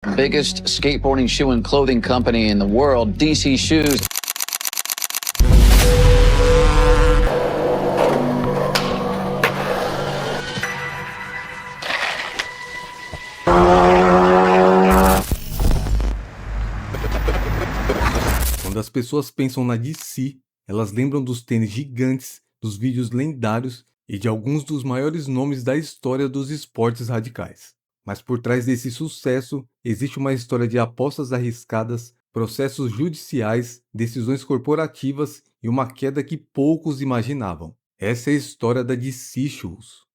Biggest skateboarding shoe and clothing company in the world, DC Shoes. Quando as pessoas pensam na DC, elas lembram dos tênis gigantes, dos vídeos lendários e de alguns dos maiores nomes da história dos esportes radicais. Mas por trás desse sucesso, existe uma história de apostas arriscadas, processos judiciais, decisões corporativas e uma queda que poucos imaginavam. Essa é a história da DC Shoes.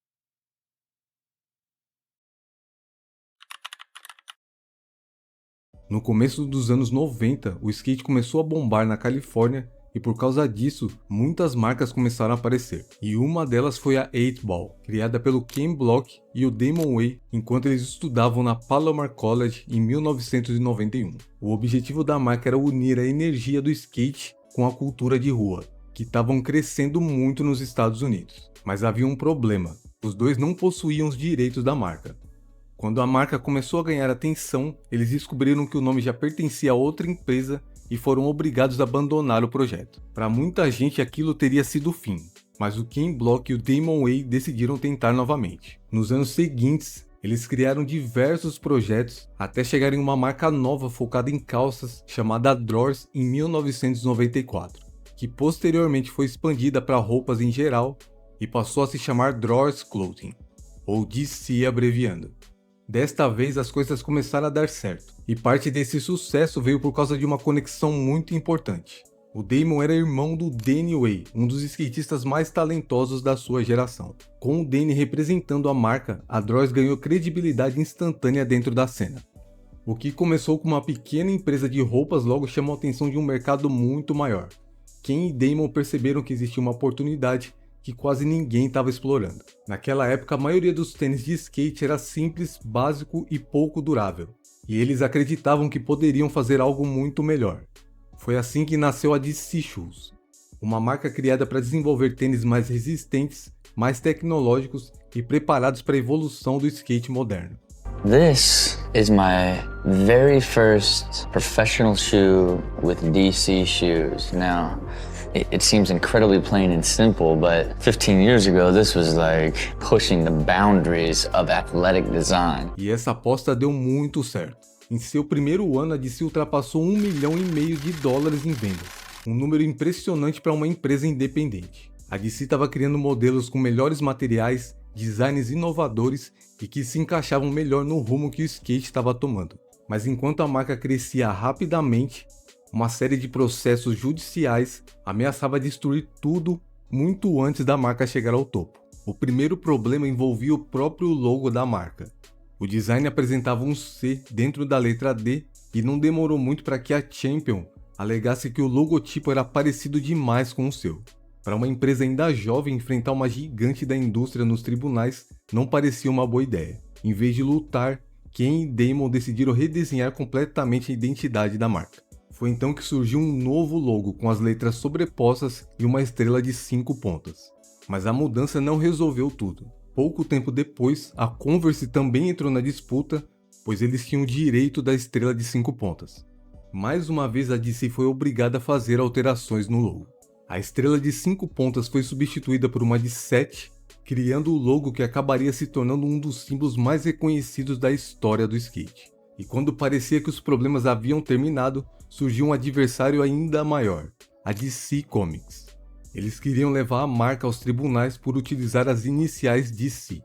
No começo dos anos 90, o skate começou a bombar na Califórnia e por causa disso, muitas marcas começaram a aparecer. E uma delas foi a 8Ball, criada pelo Ken Block e o Damon Way enquanto eles estudavam na Palomar College em 1991. O objetivo da marca era unir a energia do skate com a cultura de rua, que estavam crescendo muito nos Estados Unidos. Mas havia um problema, os dois não possuíam os direitos da marca. Quando a marca começou a ganhar atenção, eles descobriram que o nome já pertencia a outra empresa e foram obrigados a abandonar o projeto. Para muita gente aquilo teria sido o fim, mas o Ken Block e o Damon Way decidiram tentar novamente. Nos anos seguintes, eles criaram diversos projetos até chegarem a uma marca nova focada em calças chamada Drawers em 1994, que posteriormente foi expandida para roupas em geral e passou a se chamar Drawers Clothing, ou DC abreviando. Desta vez as coisas começaram a dar certo, e parte desse sucesso veio por causa de uma conexão muito importante. O Damon era irmão do Danny Way, um dos skatistas mais talentosos da sua geração. Com o Danny representando a marca, a Drawers ganhou credibilidade instantânea dentro da cena. O que começou com uma pequena empresa de roupas logo chamou a atenção de um mercado muito maior. Ken e Damon perceberam que existia uma oportunidade que quase ninguém estava explorando. Naquela época, a maioria dos tênis de skate era simples, básico e pouco durável, e eles acreditavam que poderiam fazer algo muito melhor. Foi assim que nasceu a DC Shoes, uma marca criada para desenvolver tênis mais resistentes, mais tecnológicos e preparados para a evolução do skate moderno. This is my very first professional shoe with DC Shoes. Now, it seems incredibly plain and simple, but 15 years ago, this was like pushing the boundaries of athletic design. E essa aposta deu muito certo. Em seu primeiro ano, a DC ultrapassou $1,5 milhão de dólares em vendas, um número impressionante para uma empresa independente. A DC estava criando modelos com melhores materiais, designs inovadores e que se encaixavam melhor no rumo que o skate estava tomando. Mas enquanto a marca crescia rapidamente, uma série de processos judiciais ameaçava destruir tudo muito antes da marca chegar ao topo. O primeiro problema envolvia o próprio logo da marca. O design apresentava um C dentro da letra D e não demorou muito para que a Champion alegasse que o logotipo era parecido demais com o seu. Para uma empresa ainda jovem, enfrentar uma gigante da indústria nos tribunais não parecia uma boa ideia. Em vez de lutar, Ken e Damon decidiram redesenhar completamente a identidade da marca. Foi então que surgiu um novo logo com as letras sobrepostas e uma estrela de 5 pontas. Mas a mudança não resolveu tudo. Pouco tempo depois, a Converse também entrou na disputa, pois eles tinham o direito da estrela de 5 pontas. Mais uma vez a DC foi obrigada a fazer alterações no logo. A estrela de 5 pontas foi substituída por uma de 7, criando o logo que acabaria se tornando um dos símbolos mais reconhecidos da história do skate. E quando parecia que os problemas haviam terminado, surgiu um adversário ainda maior, a DC Comics. Eles queriam levar a marca aos tribunais por utilizar as iniciais DC.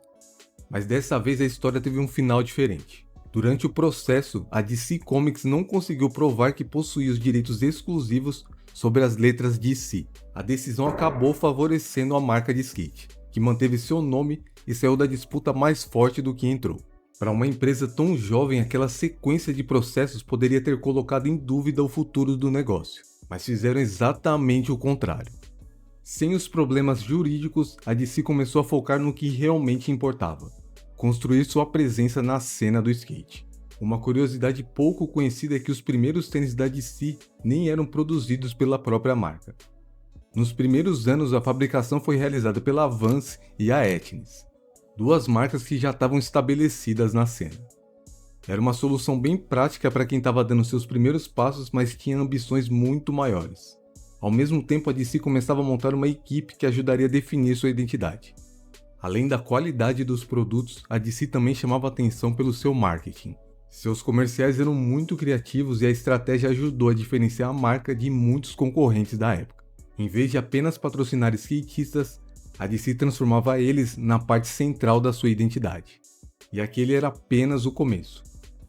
Mas dessa vez a história teve um final diferente. Durante o processo, a DC Comics não conseguiu provar que possuía os direitos exclusivos sobre as letras DC. A decisão acabou favorecendo a marca de skate, que manteve seu nome e saiu da disputa mais forte do que entrou. Para uma empresa tão jovem, aquela sequência de processos poderia ter colocado em dúvida o futuro do negócio, mas fizeram exatamente o contrário. Sem os problemas jurídicos, a DC começou a focar no que realmente importava: construir sua presença na cena do skate. Uma curiosidade pouco conhecida é que os primeiros tênis da DC nem eram produzidos pela própria marca. Nos primeiros anos, a fabricação foi realizada pela Vans e a Etnies, duas marcas que já estavam estabelecidas na cena. Era uma solução bem prática para quem estava dando seus primeiros passos, mas tinha ambições muito maiores. Ao mesmo tempo, a DC começava a montar uma equipe que ajudaria a definir sua identidade. Além da qualidade dos produtos, a DC também chamava atenção pelo seu marketing. Seus comerciais eram muito criativos e a estratégia ajudou a diferenciar a marca de muitos concorrentes da época. Em vez de apenas patrocinar skatistas, a DC transformava eles na parte central da sua identidade. E aquele era apenas o começo.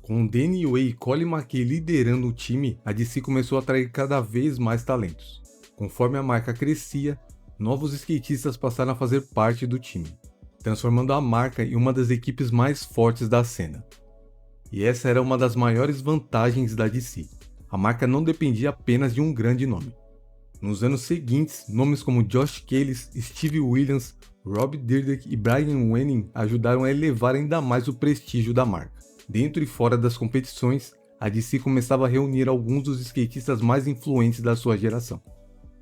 Com Danny Way e Colin McKay liderando o time, a DC começou a atrair cada vez mais talentos. Conforme a marca crescia, novos skatistas passaram a fazer parte do time, transformando a marca em uma das equipes mais fortes da cena. E essa era uma das maiores vantagens da DC. A marca não dependia apenas de um grande nome. Nos anos seguintes, nomes como Josh Kalis, Steve Williams, Rob Dyrdek e Brian Wenning ajudaram a elevar ainda mais o prestígio da marca. Dentro e fora das competições, a DC começava a reunir alguns dos skatistas mais influentes da sua geração.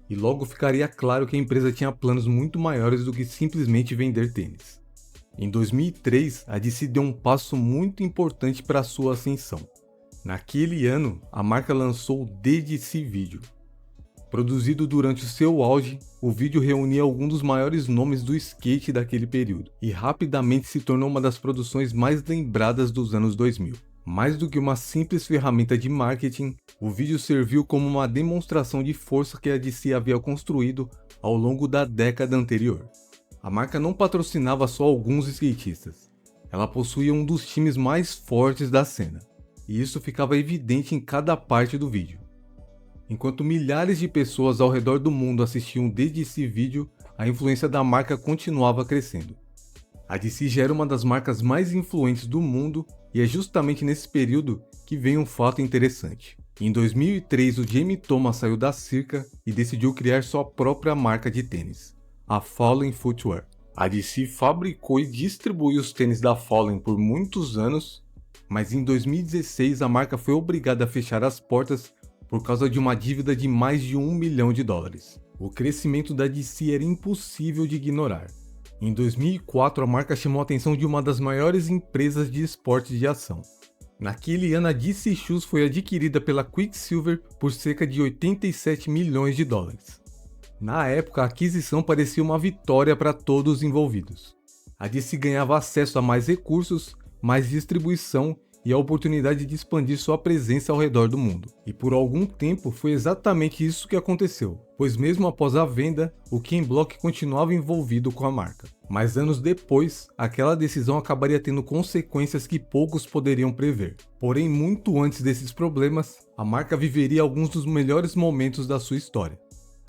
E logo ficaria claro que a empresa tinha planos muito maiores do que simplesmente vender tênis. Em 2003, a DC deu um passo muito importante para sua ascensão. Naquele ano, a marca lançou o The DC Video. Produzido durante o seu auge, o vídeo reunia alguns dos maiores nomes do skate daquele período e rapidamente se tornou uma das produções mais lembradas dos anos 2000. Mais do que uma simples ferramenta de marketing, o vídeo serviu como uma demonstração de força que a DC havia construído ao longo da década anterior. A marca não patrocinava só alguns skatistas, ela possuía um dos times mais fortes da cena, e isso ficava evidente em cada parte do vídeo. Enquanto milhares de pessoas ao redor do mundo assistiam The DC Video, a influência da marca continuava crescendo. A DC já era uma das marcas mais influentes do mundo e é justamente nesse período que vem um fato interessante. Em 2003, o Jamie Thomas saiu da Circa e decidiu criar sua própria marca de tênis, a Fallen Footwear. A DC fabricou e distribuiu os tênis da Fallen por muitos anos, mas em 2016 a marca foi obrigada a fechar as portas por causa de uma dívida de mais de $1 milhão. O crescimento da DC era impossível de ignorar. Em 2004, a marca chamou a atenção de uma das maiores empresas de esportes de ação. Naquele ano, a DC Shoes foi adquirida pela Quicksilver por cerca de $87 milhões. Na época, a aquisição parecia uma vitória para todos os envolvidos. A DC ganhava acesso a mais recursos, mais distribuição e a oportunidade de expandir sua presença ao redor do mundo. E por algum tempo foi exatamente isso que aconteceu, pois mesmo após a venda, o Ken Block continuava envolvido com a marca. Mas anos depois, aquela decisão acabaria tendo consequências que poucos poderiam prever. Porém, muito antes desses problemas, a marca viveria alguns dos melhores momentos da sua história.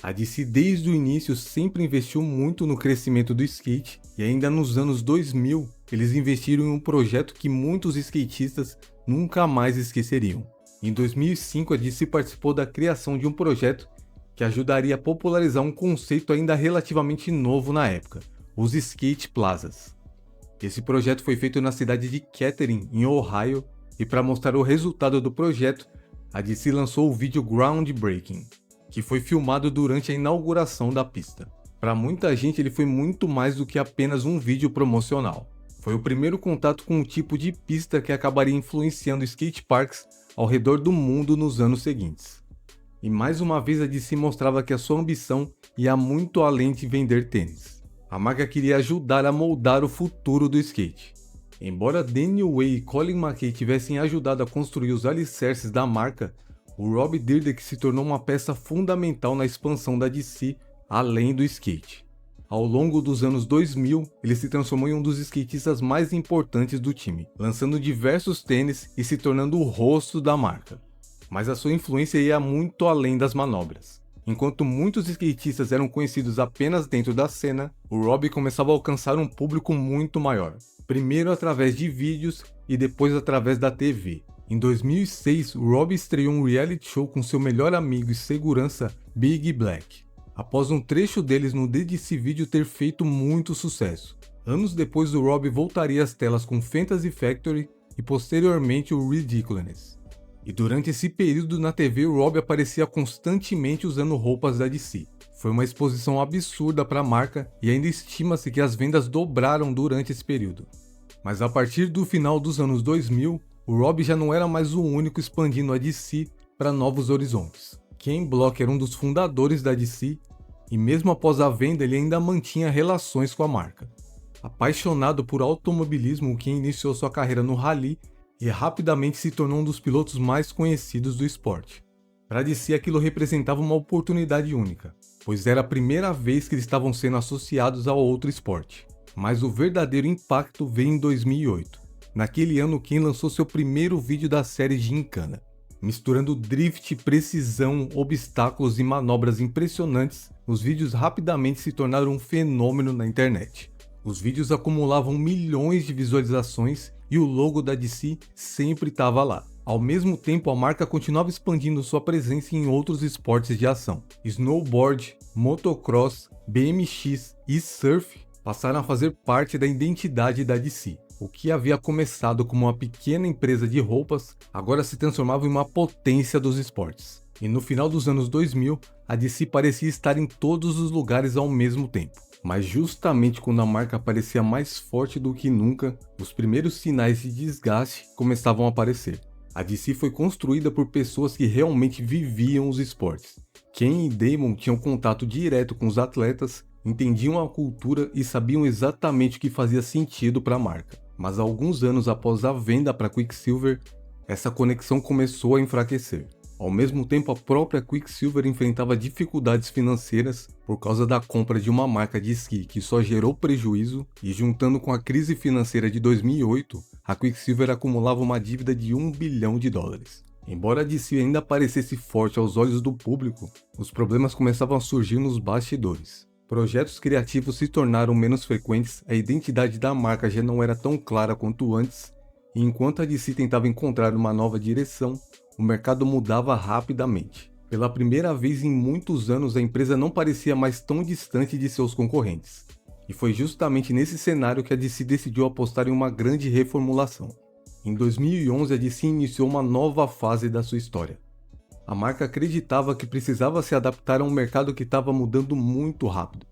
A DC desde o início sempre investiu muito no crescimento do skate e ainda nos anos 2000 eles investiram em um projeto que muitos skatistas nunca mais esqueceriam. Em 2005 a DC participou da criação de um projeto que ajudaria a popularizar um conceito ainda relativamente novo na época, os Skate Plazas. Esse projeto foi feito na cidade de Kettering, em Ohio, e para mostrar o resultado do projeto, a DC lançou o vídeo Groundbreaking, que foi filmado durante a inauguração da pista. Para muita gente ele foi muito mais do que apenas um vídeo promocional. Foi o primeiro contato com o tipo de pista que acabaria influenciando skateparks ao redor do mundo nos anos seguintes. E mais uma vez a DC mostrava que a sua ambição ia muito além de vender tênis. A marca queria ajudar a moldar o futuro do skate. Embora Danny Way e Colin McKay tivessem ajudado a construir os alicerces da marca, o Rob Dyrdek se tornou uma peça fundamental na expansão da DC além do skate. Ao longo dos anos 2000, ele se transformou em um dos skatistas mais importantes do time, lançando diversos tênis e se tornando o rosto da marca. Mas a sua influência ia muito além das manobras. Enquanto muitos skatistas eram conhecidos apenas dentro da cena, o Rob começava a alcançar um público muito maior, primeiro através de vídeos e depois através da TV. Em 2006, o Rob estreou um reality show com seu melhor amigo e segurança, Big Black, após um trecho deles no The DC Video ter feito muito sucesso. Anos depois, o Rob voltaria às telas com Fantasy Factory e posteriormente o Ridiculousness. E durante esse período na TV, o Rob aparecia constantemente usando roupas da DC. Foi uma exposição absurda para a marca e ainda estima-se que as vendas dobraram durante esse período. Mas a partir do final dos anos 2000, o Rob já não era mais o único expandindo a DC para novos horizontes. Ken Block era um dos fundadores da DC e mesmo após a venda ele ainda mantinha relações com a marca. Apaixonado por automobilismo, Ken iniciou sua carreira no rally e rapidamente se tornou um dos pilotos mais conhecidos do esporte. Para DC aquilo representava uma oportunidade única, pois era a primeira vez que eles estavam sendo associados a outro esporte. Mas o verdadeiro impacto veio em 2008. Naquele ano, Ken lançou seu primeiro vídeo da série Gincana. Misturando drift, precisão, obstáculos e manobras impressionantes, os vídeos rapidamente se tornaram um fenômeno na internet. Os vídeos acumulavam milhões de visualizações e o logo da DC sempre estava lá. Ao mesmo tempo, a marca continuava expandindo sua presença em outros esportes de ação. Snowboard, motocross, BMX e surf passaram a fazer parte da identidade da DC. O que havia começado como uma pequena empresa de roupas, agora se transformava em uma potência dos esportes. E no final dos anos 2000, a DC parecia estar em todos os lugares ao mesmo tempo. Mas justamente quando a marca parecia mais forte do que nunca, os primeiros sinais de desgaste começavam a aparecer. A DC foi construída por pessoas que realmente viviam os esportes. Ken e Damon tinham contato direto com os atletas, entendiam a cultura e sabiam exatamente o que fazia sentido para a marca. Mas alguns anos após a venda para Quicksilver, essa conexão começou a enfraquecer. Ao mesmo tempo, a própria Quicksilver enfrentava dificuldades financeiras por causa da compra de uma marca de esqui que só gerou prejuízo, e juntando com a crise financeira de 2008, a Quicksilver acumulava uma dívida de $1 bilhão. Embora a DC ainda parecesse forte aos olhos do público, os problemas começavam a surgir nos bastidores. Projetos criativos se tornaram menos frequentes, a identidade da marca já não era tão clara quanto antes, e enquanto a DC tentava encontrar uma nova direção, o mercado mudava rapidamente. Pela primeira vez em muitos anos, a empresa não parecia mais tão distante de seus concorrentes. E foi justamente nesse cenário que a DC decidiu apostar em uma grande reformulação. Em 2011, a DC iniciou uma nova fase da sua história. A marca acreditava que precisava se adaptar a um mercado que estava mudando muito rápido.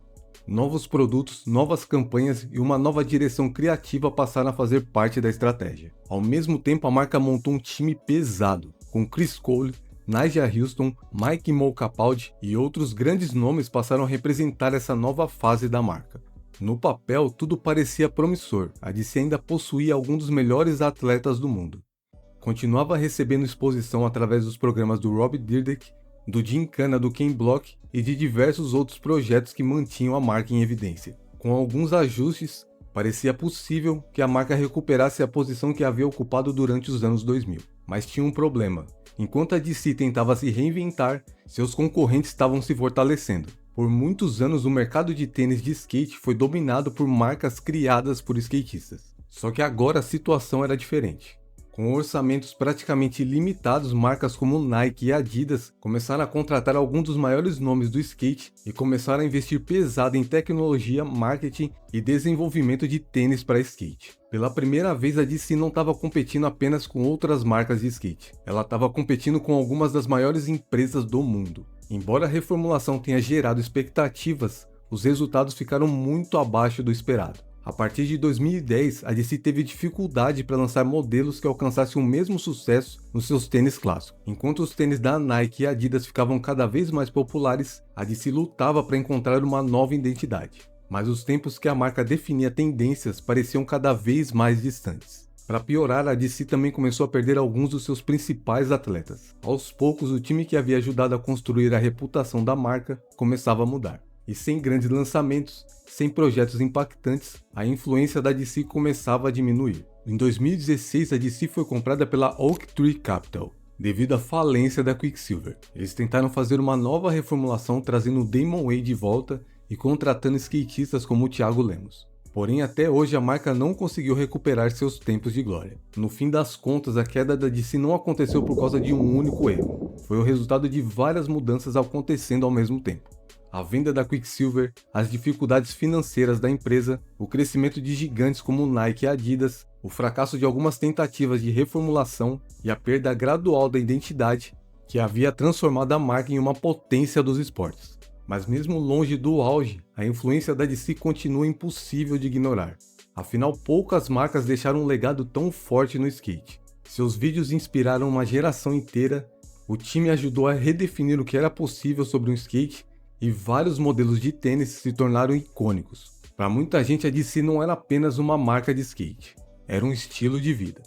Novos produtos, novas campanhas e uma nova direção criativa passaram a fazer parte da estratégia. Ao mesmo tempo, a marca montou um time pesado, com Chris Cole, Nyjah Huston, Mike Mo Capaldi e outros grandes nomes passaram a representar essa nova fase da marca. No papel, tudo parecia promissor, a DC ainda possuía alguns dos melhores atletas do mundo. Continuava recebendo exposição através dos programas do Rob Dyrdek, do Gincana do Ken Block e de diversos outros projetos que mantinham a marca em evidência. Com alguns ajustes, parecia possível que a marca recuperasse a posição que havia ocupado durante os anos 2000. Mas tinha um problema. Enquanto a DC tentava se reinventar, seus concorrentes estavam se fortalecendo. Por muitos anos, o mercado de tênis de skate foi dominado por marcas criadas por skatistas. Só que agora a situação era diferente. Com orçamentos praticamente limitados, marcas como Nike e Adidas começaram a contratar alguns dos maiores nomes do skate e começaram a investir pesado em tecnologia, marketing e desenvolvimento de tênis para skate. Pela primeira vez, a DC não estava competindo apenas com outras marcas de skate, ela estava competindo com algumas das maiores empresas do mundo. Embora a reformulação tenha gerado expectativas, os resultados ficaram muito abaixo do esperado. A partir de 2010, a DC teve dificuldade para lançar modelos que alcançassem o mesmo sucesso nos seus tênis clássicos. Enquanto os tênis da Nike e Adidas ficavam cada vez mais populares, a DC lutava para encontrar uma nova identidade. Mas os tempos que a marca definia tendências pareciam cada vez mais distantes. Para piorar, a DC também começou a perder alguns dos seus principais atletas. Aos poucos, o time que havia ajudado a construir a reputação da marca começava a mudar. E sem grandes lançamentos, sem projetos impactantes, a influência da DC começava a diminuir. Em 2016, a DC foi comprada pela Oak Tree Capital, devido à falência da Quicksilver. Eles tentaram fazer uma nova reformulação trazendo Damon Wayne de volta e contratando skatistas como o Thiago Lemos. Porém, até hoje a marca não conseguiu recuperar seus tempos de glória. No fim das contas, a queda da DC não aconteceu por causa de um único erro. Foi o resultado de várias mudanças acontecendo ao mesmo tempo. A venda da Quicksilver, as dificuldades financeiras da empresa, o crescimento de gigantes como Nike e Adidas, o fracasso de algumas tentativas de reformulação e a perda gradual da identidade que havia transformado a marca em uma potência dos esportes. Mas mesmo longe do auge, a influência da DC continua impossível de ignorar. Afinal, poucas marcas deixaram um legado tão forte no skate. Seus vídeos inspiraram uma geração inteira, o time ajudou a redefinir o que era possível sobre um skate e vários modelos de tênis se tornaram icônicos. Para muita gente, a DC não era apenas uma marca de skate, era um estilo de vida.